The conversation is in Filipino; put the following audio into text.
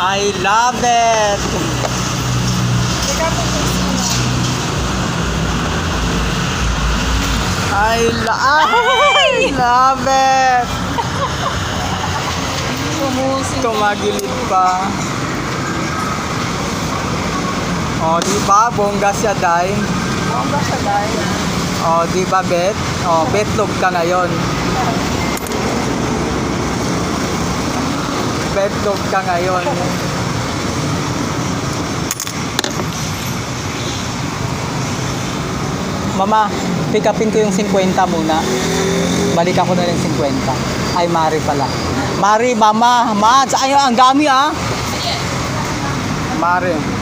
I love it. I love it. Tumagilid pa. Oh, di ba? Bongga siya, Day. Bongga siya, Day. Oh, di ba, Bet? Oh, betlog ka ngayon. Betlog ka ngayon. Mama, pick upin ko yung 50 muna. Balik ako na ng 50. Ay, Mari pala. Mari, Mama, Mads, ay, ang dami ah. Mari.